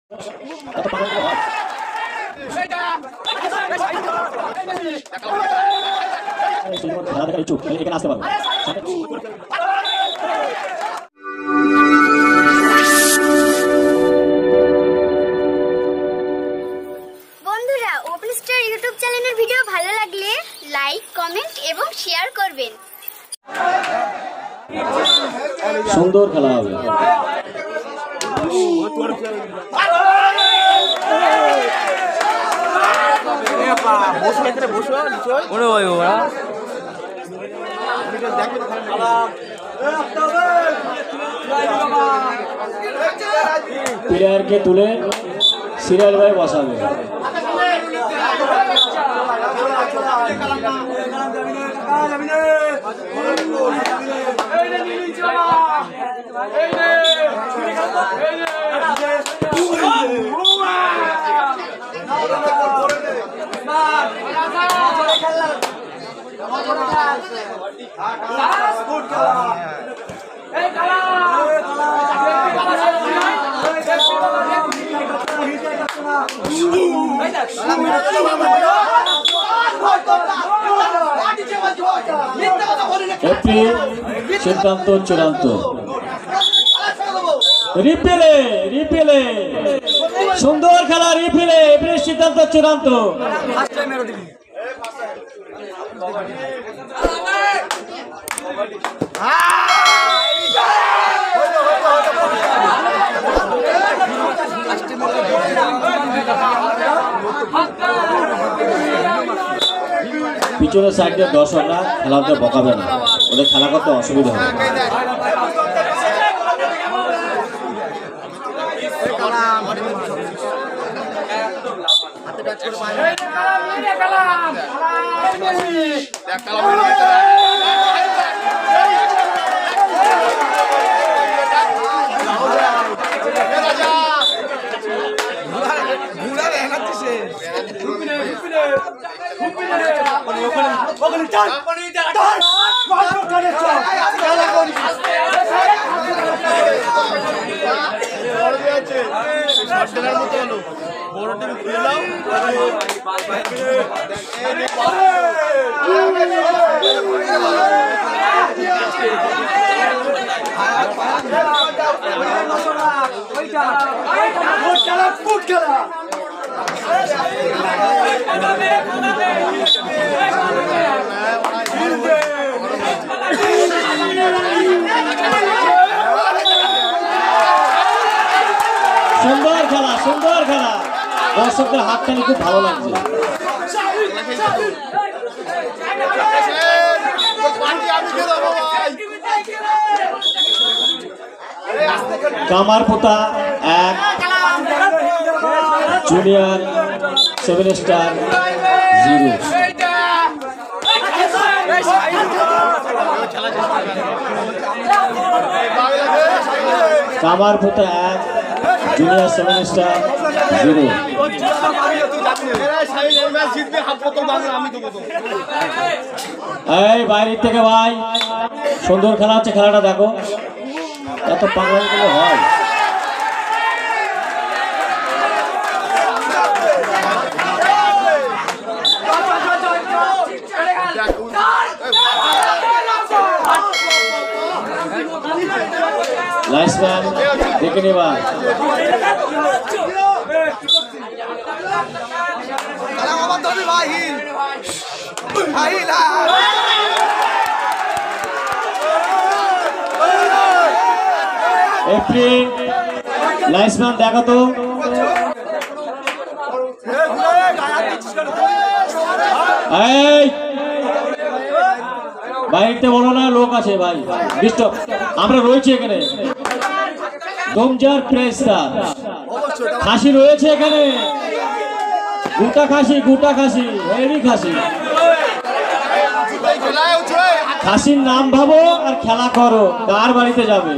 বন্ধুরা, open star YouTube চ্যানেলের video ভালো লাগলে লাইক, কমেন্ট এবং শেয়ার করবেন। সুন্দর খেলা হবে। প্লেয়ারকে তুলে সিরিয়াল ভাই বসাবে। সিদ্ধান্ত চূড়ান্ত। রিপেলে রিপেলে সুন্দর খেলা, রিপেলে সিদ্ধান্ত চূড়ান্ত। পিছনের সাইডে দর্শকরা খেলাতে বকাবে না, ওদের খেলা করতে অসুবিধা হবে। সুন্দর খেলা, সুন্দর খেলা, দর্শকদের হাতখানি খুব ভালো লাগছে। কামারপোতা 1, জুনিয়র 7 স্টার 0। কামারপোতা 1, junior 7 star 0। এই বাইরের থেকে ভাই সুন্দর খেলা হচ্ছে, খেলাটা দেখো। এত পাগলামি গুলো হয়। লাইসম্যান দেখে নেবা। এপ্রিল লাইসম্যান দেখো তো। এই বাইরে বলো না, লোক আছে ভাই, ডিস্টার্ব। আমরা রয়েছি এখানে, দমজার প্রেসরা খাসি রয়েছে এখানে, গোটা খাসি, গোটা খাসি, হেভি খাসি। খাসির নাম ভাবো আর খেলা করো, কার বাড়িতে যাবে।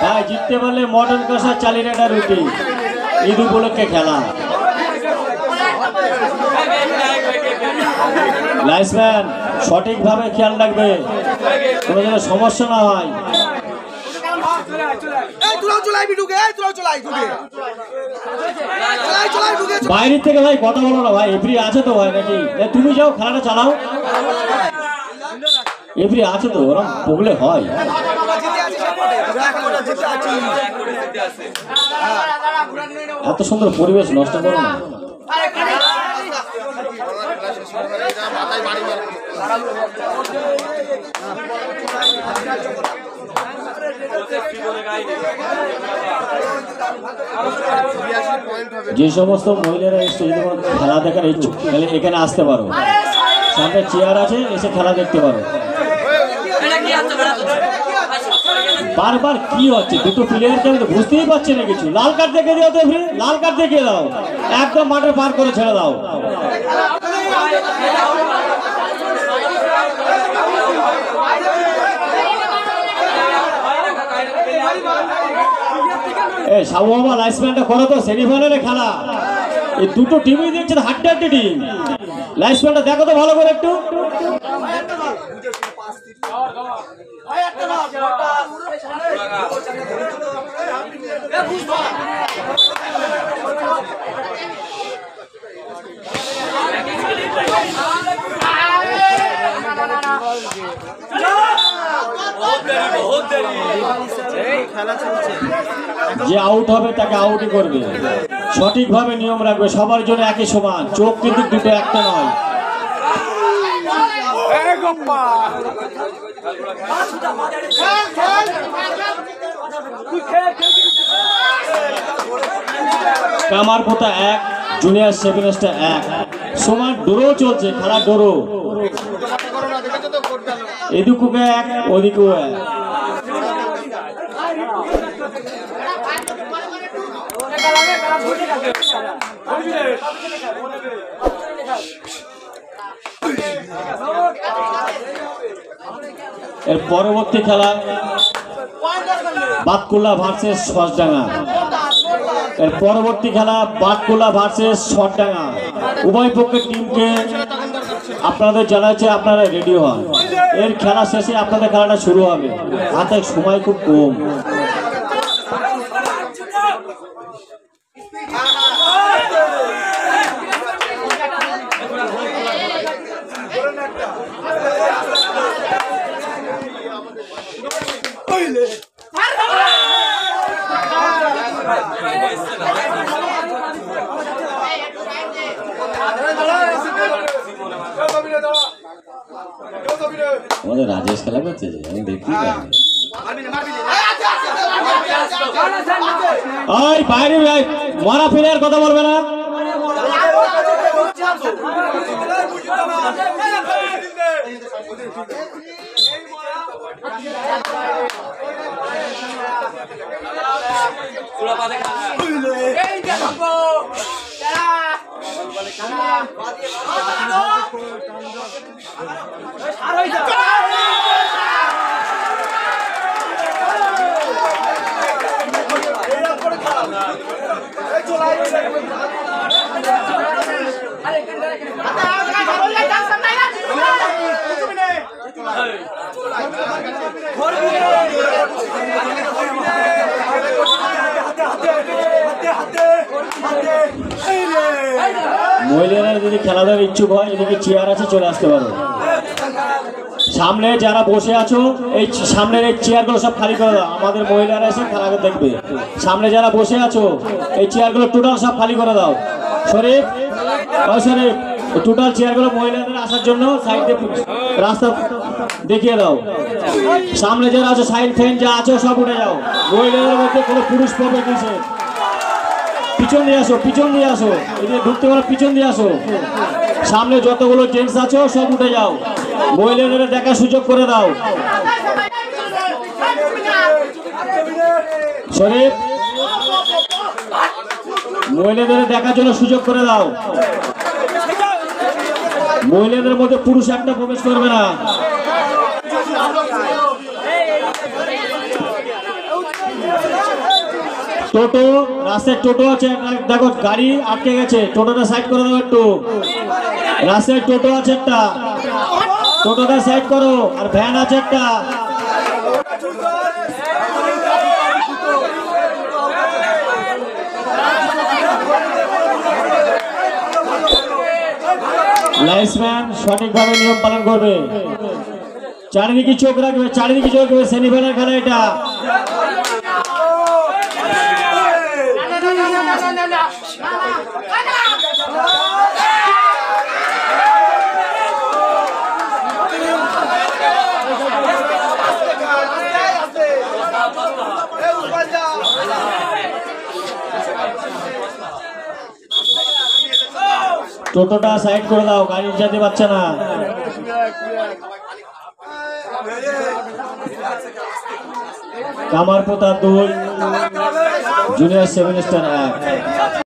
ভাই জিততে পারলে মটন কষা 40 টাকা রুটি, ঈদ উপলক্ষে খেলা। লাইসম্যান সঠিকভাবে খেয়াল রাখবে, কোনো যেন সমস্যা না হয়। বাইরের থেকে ভাই কথা বলো না ভাই, এফরি আছে তো ভাই নাকি? তুমি যাও খেলাটা চালাও, এফরি আছে তো, ওরকম বললে হয়। এত সুন্দর পরিবেশ নষ্ট করো না। যে সমস্ত মহিলারা এসে খেলা দেখার ইচ্ছুক এখানে আসতে পারো, সামনে চেয়ার আছে, এসে খেলা দেখতে পারো। বারবার কি হচ্ছে, দুটো প্লেয়ারকে আমি তো বুঝতেই পারছি না কিছু। লাল কার্ড দেখে দিও তো, লাল কার্ড দেখে দাও, একদম মাঠে পার করে ছেড়ে দাও। সাবু মামা লাইসম্যানটা করো তো, সেমিফাইনালে খেলা, এই দুটো টিমই দেখছে হাড্ডাহাড্ডি টিম। লাইসম্যানটা দেখো তো ভালো করে একটু। যে আউট হবে তাকে আউটই করবে, সঠিকভাবে নিয়ম রাখবে, সবার জন্য একই সমান, চোখ কিন্তু দুটো একটা নয়। কামারপোতা 1, জুনিয়র 7 1, সমান ডোরো চলছে, খেলা ডোরো, এদিকে 1 ওদিকেও 1। এর পরবর্তী খেলা বাতকুল্লা ভার্সেস সসডাঙ্গা। এর পরবর্তী খেলা বাতকুল্লা ভার্সেস সসডাঙ্গা। উভয় পক্ষের টিমকে আপনাদের জানাচ্ছে আপনারা রেডি হন, এর খেলা শেষে আপনাদের খেলাটা শুরু হবে, হাতে সময় খুব কম। আমাদের রাজেশ খেলা করছে, আমি দেখি বাইরে মারা প্লেয়ার কথা বলবে না। মহিলারা যদি খেলা দেওয়ার ইচ্ছুক হয়, এদিকে চেয়ার আছে, চলে আসতে পারো। সামনে যারা বসে আছো, এই সামনের এই চেয়ারগুলো সব খালি করে দাও, আমাদের মহিলারা এসে খেলা দেখবে। সামনে যারা বসে আছো, এই চেয়ারগুলো টোটাল সব খালি করে দাও। শরীফ, শরীফ, টোটাল চেয়ারগুলো মহিলাদের আসার জন্য সাইডে রাস্তা দেখিয়ে দাও। সামনে যারা আছো, সাইড ফ্যান যা আছো সব উঠে যাও। মহিলাদের মধ্যে কোনো পুরুষ প্রবেশ দিয়েছে, পিছন দিয়ে আসো, পিছন দিয়ে আসো, এদিকে ঢুকতে পারো, পিছন দিয়ে আসো। সামনে যতগুলো জেন্টস আছো সব উঠে যাও, মহিলাদের দেখার সুযোগ করে দাও। শরীফ, মহিলাদের দেখার জন্য সুযোগ করে দাও। মহিলাদের মধ্যে পুরুষ একটা প্রবেশ করবে না। টোটো, রাস্তায় টোটো আছে, দেখো গাড়ি আটকে গেছে, টোটোটা সাইড করে দাও একটু। রাস্তায় টোটো আছে একটা, টোটোটা সাইড করো। আর ভ্যান আছে একটা। লাইসম্যান সঠিকভাবে নিয়ম পালন করবে। চারিদিকে চোখ রাখবে, চারিদিকে চোখ রাখবে। সেমিফাইনাল খেলা এটা। টোটোটা সাইড করে দাও, গাড়ি যেতে পারছে না। কামারপোতা 2, জুনিয়র 7 স্টার 1।